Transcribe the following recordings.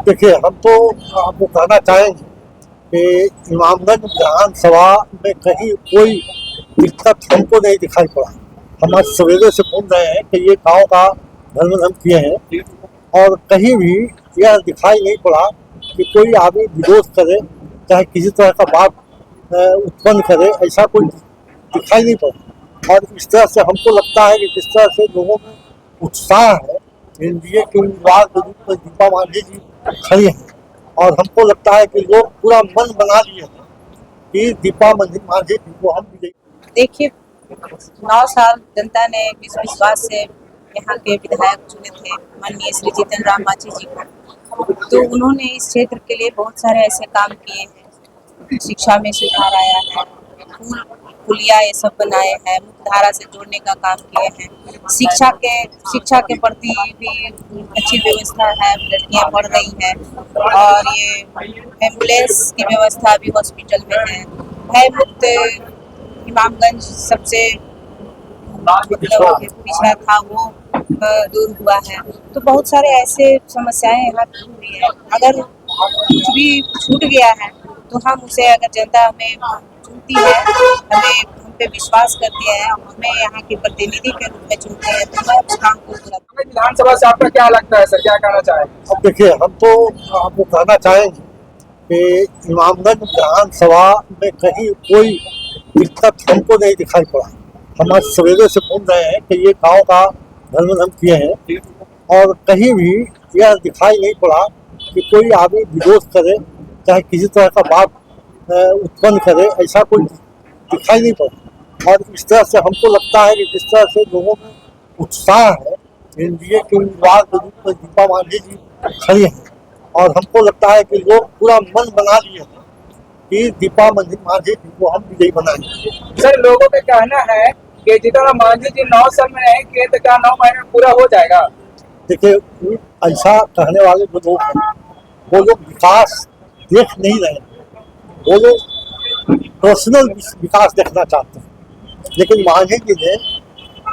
देखिए, हम तो आपको कहना चाहेंगे कि इमामगंज विधानसभा में कहीं कोई दिक्कत हमको नहीं दिखाई पड़ा। हम आज सवेरे से घूम रहे हैं कि ये गाँव का भ्रमण हम किए हैं और कहीं भी यह दिखाई नहीं पड़ा कि कोई आदमी विरोध करे, चाहे किसी तरह का बात उत्पन्न करे, ऐसा कोई दिखाई नहीं पड़ा। और इस तरह से हमको लगता है कि जिस तरह से लोगों में उत्साह है, एनडीए के उम्मीदवार के रूप में दीपा मांझी जी खड़ी हैं और हमको लगता है कि लोग पूरा मन बना लिए हैं कि दीपा मांझी जी को हम विजयी। देखिए, 9 साल जनता ने विश्वास से यहाँ के विधायक चुने थे माननीय श्री जीतन राम मांझी जी को। तो उन्होंने इस क्षेत्र के लिए बहुत सारे ऐसे काम किए हैं, शिक्षा में सुधार आया है, पुलिया ये सब बनाए हैं, मुख्यधारा से जोड़ने का काम किए हैं, शिक्षा के प्रति भी अच्छी व्यवस्था है, लड़कियां पढ़ रही हैं और ये एम्बुलेंस की व्यवस्था भी हॉस्पिटल में है। भय मुक्त इमामगंज सबसे पिछड़ा था वो दूर हुआ है। तो बहुत सारे ऐसे समस्याएं यहाँ दूर हुई है। अगर कुछ भी छूट गया है तो हम उसे, अगर जनता हमें चुनती है, हम पे विश्वास करती है, हमें यहाँ के प्रतिनिधि के रूप में चुनती है, तो मैं उस काम को पूरा। विधानसभा से आपका क्या लगता है सर, क्या कहना चाहेंगे? अब देखिए, हम तो आपको कहना चाहेंगे कि इमामगंज विधानसभा में कहीं कोई दिक्कत हमको नहीं दिखाई पड़ा। हम आज सवेरे से घूम रहे हैं कि ये गाँव का भ्रमण हम किए हैं और कहीं भी यह दिखाई नहीं पड़ा कि कोई आदमी विरोध करे, चाहे किसी तरह का बात उत्पन्न करे, ऐसा कोई दिखाई नहीं पड़ा। और इस तरह से हमको लगता है कि जिस तरह से लोगों में उत्साह है, एनडीए के उम्मीदवार के रूप में दीपा मांझी जी खड़ी हैं और हमको लगता है कि लोग पूरा मन बना लिए हैं कि दीपा मांझी जी को हम विजयी बनाएंगे। सर, लोगों का कहना है कि जीतन मांझी जी 9 साल में नहीं किए तो क्या 9 महीने में पूरा हो जाएगा? देखिए, ऐसा कहने वाले जो लोग हैं वो लोग विकास देख नहीं रहे हैं, वो लोग पर्सनल विकास देखना चाहते हैं। लेकिन मांझी जी ने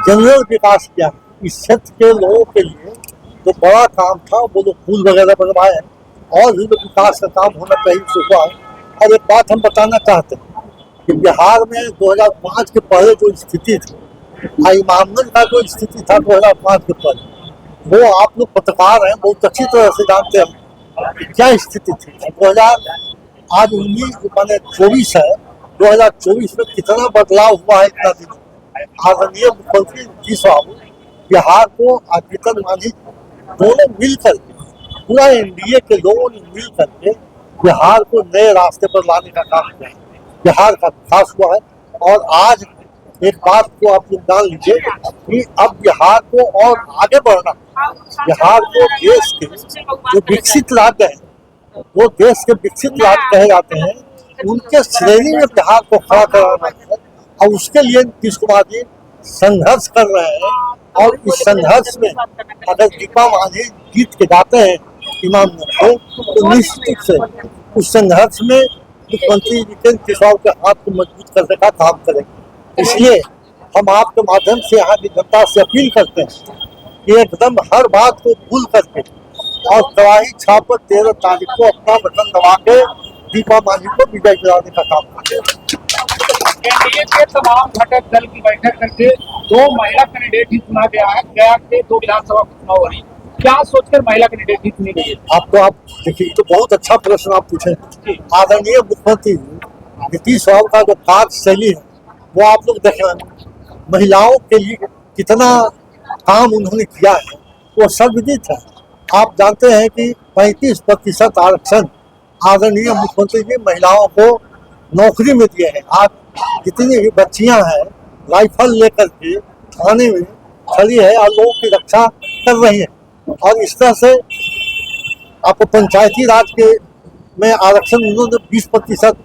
जनरल विकास किया। इस क्षेत्र के लोगों के लिए जो बड़ा काम था वो लोग पुल वगैरह बनवाए हैं और भी विकास का काम होना चाहिए हुआ है। और एक बात हम बताना चाहते हैं कि बिहार में 2005 के पहले जो स्थिति थी, इमामगंज का जो स्थिति था 2005 के पहले, वो आप लोग पत्रकार हैं, बहुत अच्छी तरह से जानते हैं कि क्या स्थिति थी। 2000 आज 24 है, 2024 में कितना बदलाव हुआ है इतना दिन। आदरणीय मुख्यमंत्री नीतीश बाबू बिहार को जीतन मांझी दोनों मिलकर, पूरा एनडीए के लोगों ने मिल करके बिहार को नए रास्ते पर लाने का काम किया है। बिहार का विकास हुआ है और आज एक बात को आप लोग जान लीजिए कि अब बिहार को और आगे बढ़ना, बिहार को देश के जो विकसित राज्य है, वो देश के विकसित राज्य कहे जाते हैं, उनके श्रेणी में बिहार को खड़ा कराना है और उसके लिए नीतीश कुमार जी संघर्ष कर रहे हैं। और इस संघर्ष में अगर दीपा मांझी जीत के जाते हैं इमामगंज को, तो निश्चित से उस संघर्ष में मुख्यमंत्री जितेंद्र किशोर के हाथ को मजबूत करने का काम करेंगे। इसलिए हम आपके माध्यम से यहाँ की जनता से अपील करते हैं कि एकदम हर बात को भूल करके और गवाही छाप पर 13 तारीख को अपना बटन दबा के दीपा मांझी को विजय दिलाने का काम करें। एनडीए के तमाम घटक दल की बैठक करके 2 महिला कैंडिडेट ही चुना गया है। गया के 2 विधानसभा चुनाव हो रही, क्या सोचकर महिला कैंडिडेट ही चुनी गई है? आप देखिए, तो बहुत अच्छा प्रश्न आप पूछे। आदरणीय मुख्यमंत्री नीतीश बाबू का जो कार्यशैली है वो आप लोग देखें, महिलाओं के लिए कितना काम उन्होंने किया है वो सर्वविदित है। आप जानते हैं कि 35% आरक्षण आदरणीय मुख्यमंत्री जी महिलाओं को नौकरी में दिए हैं। आज जितनी भी बच्चियां हैं राइफल लेकर के थाने में खड़ी है और लोगों की रक्षा कर रही है। और इस तरह से आपको पंचायती राज के में आरक्षण उन्होंने 20%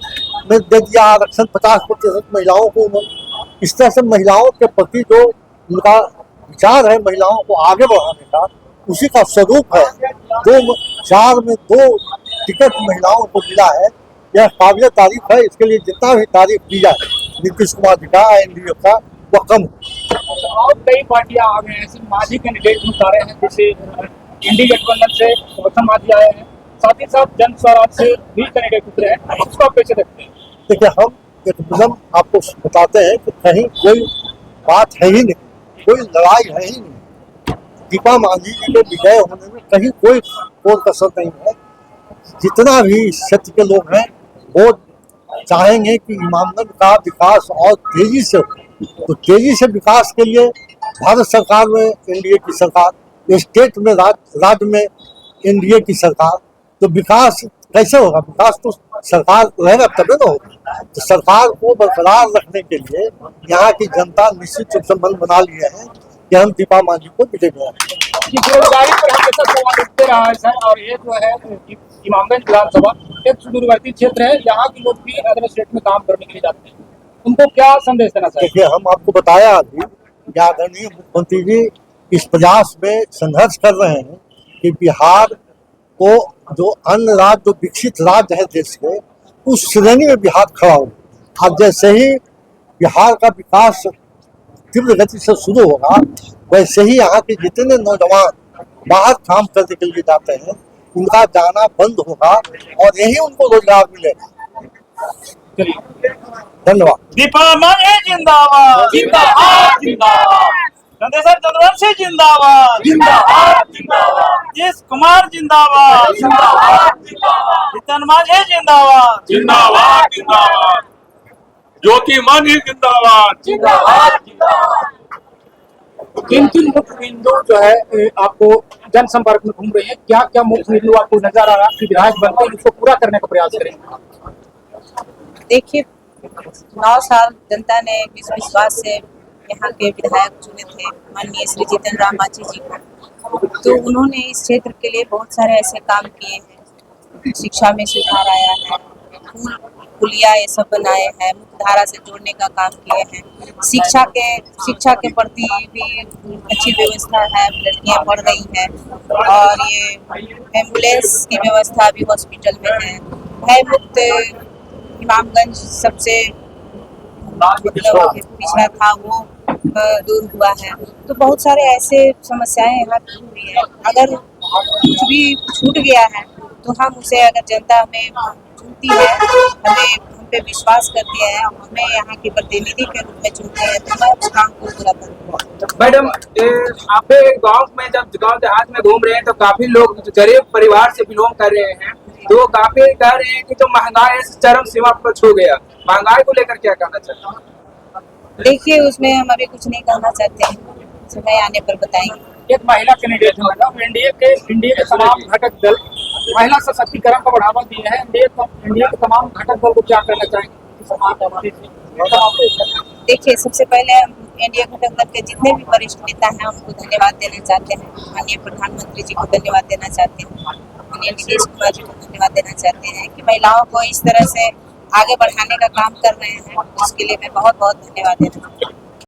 में दे दिया, आरक्षण 50% महिलाओं को उन्होंने। इस तरह से महिलाओं के प्रति जो उनका विचार है महिलाओं को आगे बढ़ाने का, उसी का स्वरूप है। 2004 में 2 टिकट महिलाओं को मिला है, यह काबिल तारीफ है। इसके लिए जितना भी तारीफ की जाए नीतीश कुमार जी का, एनडीए का, वह कम। और कई पार्टियां आ गए हैं, ऐसे मांझी कैंडिडेट उतारे हैं, जैसे इंडी गठबंधन से गौतम मांझी आए हैं, साथ ही साथ जन स्वराज से भी कैंडिडेट उतरे हैं, उसको आप कैसे देखते हैं? देखिए, हम एकदम आपको बताते हैं कि कहीं कोई बात है ही नहीं, कोई लड़ाई है ही नहीं। दीपा मांझी जी के विजय होने में कहीं कोई कसर नहीं है। जितना भी इस क्षेत्र के लोग हैं वो चाहेंगे कि इमामगंज का विकास और तेजी से हो। तो तेजी से विकास के लिए भारत सरकार में एनडीए की सरकार, स्टेट में राज्य में एनडीए की सरकार, तो विकास कैसे होगा? विकास तो सरकार रहेगा तभी तो होगा। तो सरकार को बरकरार रखने के लिए यहाँ की जनता निश्चित रूप से मन बना लिए है कि हम दीपा मांझी को मिलेंगे। बेरोजगारी पर हमेशा सवाल उठते रहा है सर, और ये जो है इमामगंज विधानसभा एक सुदूरवर्ती क्षेत्र है, यहाँ के लोग भी अदर स्टेट में काम करने के लिए जाते हैं, उनको क्या संदेश देना चाहिए? देखिए, हम आपको बताया अभी कि आदरणीय मुख्यमंत्री जी इस प्रयास में संघर्ष कर रहे हैं कि बिहार को जो अन्य राज्य, जो विकसित राज्य है देश के, उस श्रेणी में बिहार खड़ा हो। अब जैसे ही बिहार का विकास तीव्र गति से शुरू होगा, वैसे ही यहाँ के जितने नौजवान बाहर काम करने के लिए जाते हैं उनका जाना बंद होगा और यही उनको रोजगार मिलेगा। धन्यवाद। दीपा मांझी जिंदाबाद, जिंदाबाद, जिंदाबाद। चंद्रशेखर चंद्रवंशी जिंदाबाद, जिंदाबाद, जिंदाबाद। जीस कुमार जिंदाबाद, जिंदाबाद, जिंदाबाद। जीतन मांझी जिंदाबाद, जिंदाबाद, जिंदाबाद। ज्योति मांझी जिंदाबाद, जिंदाबाद, जिंदाबाद। किन मुख्य बिंदु जो है आपको जनसंपर्क में घूम रही है, क्या क्या मुख्य बिंदु आपको नजर आ रहा है कि विधायक बनते हैं इसको पूरा करने का प्रयास करेंगे? देखिए, 9 साल जनता ने विश्वास से यहाँ के विधायक चुने थे माननीय श्री जीतन राम मांझी जी को। तो उन्होंने इस क्षेत्र के लिए बहुत सारे ऐसे काम किए हैं, शिक्षा में सुधार आया है, पुलिया ये सब बनाए हैं, मुख्यधारा से जोड़ने का काम किए हैं, शिक्षा के प्रति भी अच्छी व्यवस्था है, लड़कियां पढ़ रही हैं, और ये एम्बुलेंस की व्यवस्था भी हॉस्पिटल में है, भय मुक्त इमामगंज सबसे पिछड़ा था वो दूर हुआ है। तो बहुत सारे ऐसे समस्याएं यहाँ दूर हुई है। अगर कुछ भी छूट गया है तो हम उसे, अगर जनता हमें चुनती है, हम पे विश्वास करती है, हमें यहाँ के प्रतिनिधि के रूप में चुनती है, तो मैं उस काम को पूरा करूँगा। मैडम, आप गांव में जब गांव देहात में घूम रहे हैं तो काफी लोग गरीब परिवार से बिलोंग कर रहे हैं, तो काफी कह रहे हैं कि जो महंगाई चरम सीमा पर छू गया, महंगाई को लेकर क्या कहना चाहते हैं? देखिए, उसमें हम अभी कुछ नहीं कहना चाहते हैं, समय आने पर बताएंगे। एक महिला कैंडिडेट है मैडम, एनडीए के तमाम घटक दल महिला सशक्तिकरण को बढ़ावा दिए हैं, एनडीए के तमाम घटक दल को क्या करना चाहेंगे? देखिए, सबसे पहले हम एनडीए घटक दल के जितने भी वरिष्ठ नेता हैं उनको धन्यवाद देना चाहते हैं, माननीय प्रधानमंत्री जी को धन्यवाद देना चाहते हैं, माननीय नीतीश कुमार जी को धन्यवाद देना चाहते हैं कि महिलाओं को इस तरह से आगे बढ़ाने का काम कर रहे हैं, उसके लिए मैं बहुत बहुत धन्यवाद देना चाहती हूँ।